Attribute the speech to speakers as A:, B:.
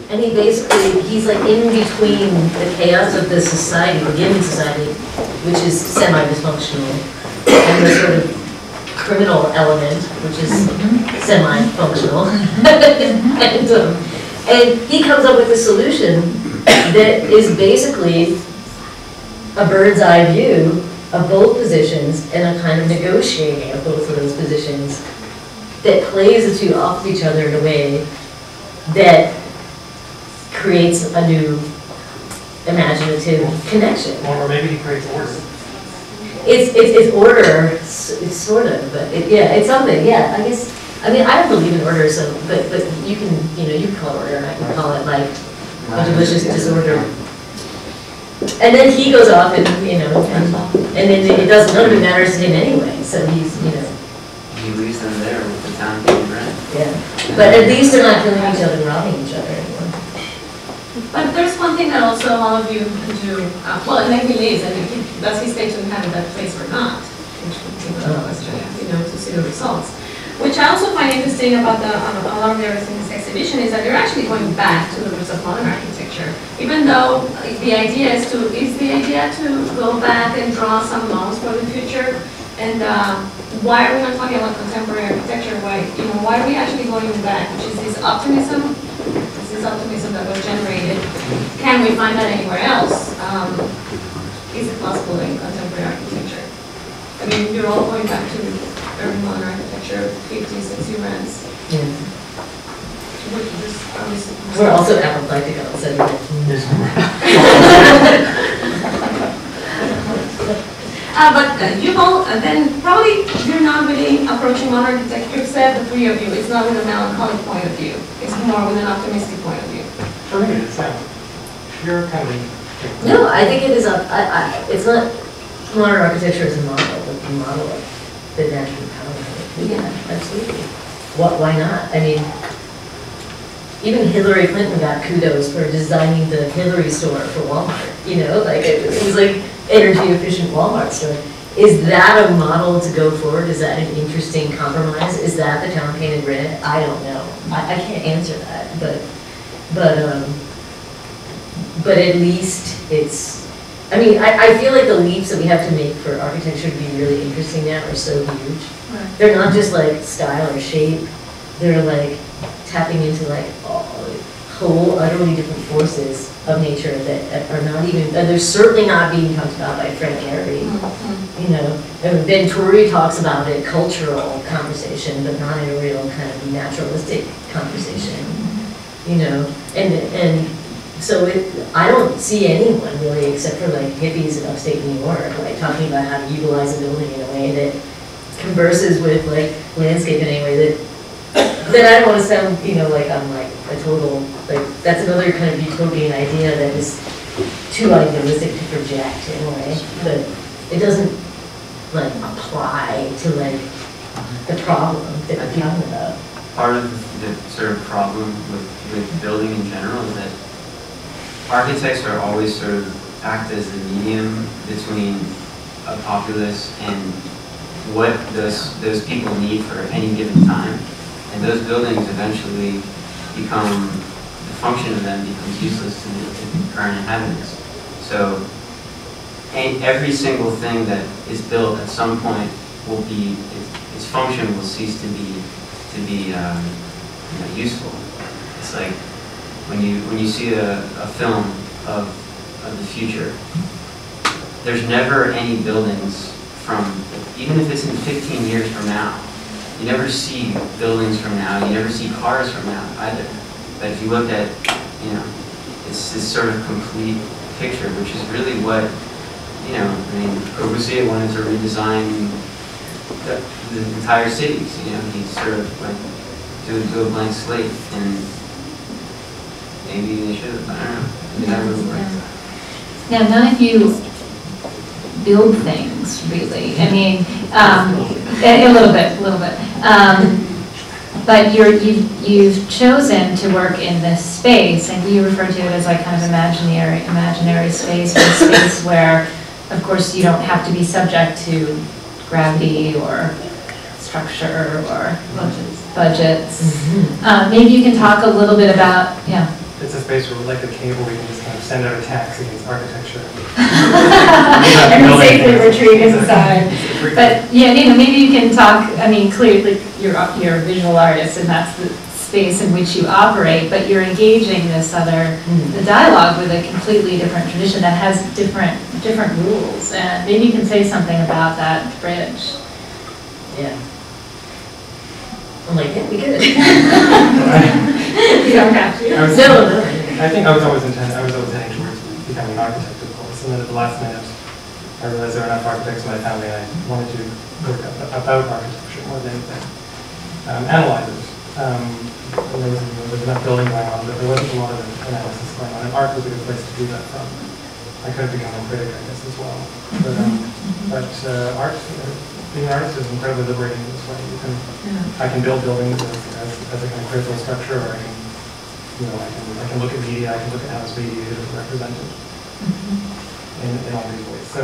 A: And he basically, he's like in between the chaos of the society, the given society, which is semi-dysfunctional, and the sort of criminal element, which is semi-functional. And he comes up with a solution that is basically a bird's eye view of both positions and a kind of negotiating of both of those positions that plays the two off of each other in a way that creates a new imaginative connection.
B: Or maybe he creates order.
A: It's order, it's sort of, but yeah, it's something, yeah, I guess. I mean, I don't believe in order, so, but you can, you can call it order, and I can call it like a delicious disorder. And then he goes off and, and then it doesn't, none of it matters to him anyway, so he's,
C: He leaves them there with the town being rent.
A: Yeah, but at least they're not killing each other and robbing each other anymore.
D: But there's one thing that also all of you do, well, and then he leaves, and does he stay to inhabit that place or not? Which would be another question, to see the results. Which I also find interesting about a lot of the artists in this exhibition is that they're actually going back to the roots of modern architecture. Even though the idea is to go back and draw some models for the future. And why are we not talking about contemporary architecture? Why are we actually going back? Which is this optimism that was generated. Can we find that anywhere else? Is it possible in contemporary architecture? I mean, you're all going back to early modern architecture, 50s, 60s rents.
A: Yeah. We're also apoplectic on so
D: but you all, then probably you're not really approaching modern architecture, except the three of you. It's not with a melancholic point of view. It's more with an optimistic point of view.
B: For me, it's pure kind of.
A: No, I think it is it's not modern architecture as a model, but the model of the natural power. Yeah, absolutely. Why not? I mean, even Hillary Clinton got kudos for designing the Hillary store for Walmart. It was like energy efficient Walmart store. Is that a model to go forward? Is that an interesting compromise? Is that the town painted red? I don't know. I can't answer that, but at least it's. I mean, I feel like the leaps that we have to make for architecture to be really interesting now are so huge. Right. They're not just like style or shape. They're like tapping into like whole utterly different forces of nature that are not even, they're certainly not being talked about by Frank Gehry. And Ben Torrey talks about it, cultural conversation, but not in a real kind of naturalistic conversation. And so I don't see anyone really, except for like hippies in upstate New York, like talking about how to utilize a building in a way that converses with like landscape in a way that I don't want to sound, like I'm like a total, like that's another kind of utopian idea that is too idealistic to project in a way, but it doesn't like apply to like the problem that we're talking about.
C: Part of the sort of problem with building in general is that architects are always sort of act as the medium between a populace and what those people need for any given time. And those buildings eventually become, the function of them becomes useless to the current inhabitants. So, and every single thing that is built at some point will be, its function will cease to be useful. It's like when you see a film of the future, there's never any buildings from, even if it's in 15 years from now, you never see buildings from now, you never see cars from now either. But if you look at, it's this sort of complete picture, which is really what, Corbusier wanted to redesign the entire cities. He sort of like do a blank slate, and maybe they should have, I don't know, maybe that would work.
E: Now, none of you build things, really. I mean, a little bit. But you've chosen to work in this space, and you refer to it as like kind of imaginary space, or a space where, of course, you don't have to be subject to gravity or structure or budgets. Maybe you can talk a little bit about, yeah.
B: it's a space where, like a cave, where we can just kind of send out attacks against architecture.
E: And safely retreat inside. But yeah, maybe you can talk, I mean, clearly you're a visual artist and that's the space in which you operate, but you're engaging this other, the dialogue with a completely different tradition that has different rules. And maybe you can say something about that bridge.
A: Yeah. I'm like, yeah, we could.
E: You don't have to.
A: No.
B: I think I was always heading towards becoming an architect, of course, and then at the last minute, I realized there were enough architects in my family, and I wanted to work about architecture more than anything. Analyze it. And there was enough building going on, but there wasn't a lot of analysis going on, and art was a good place to do that from. I could have become a critic, I guess, as well. But art, being an artist is incredibly liberating in this way. I can build buildings as a kind of critical structure, or I can look at media, I can look at how this media is represented in all these ways. So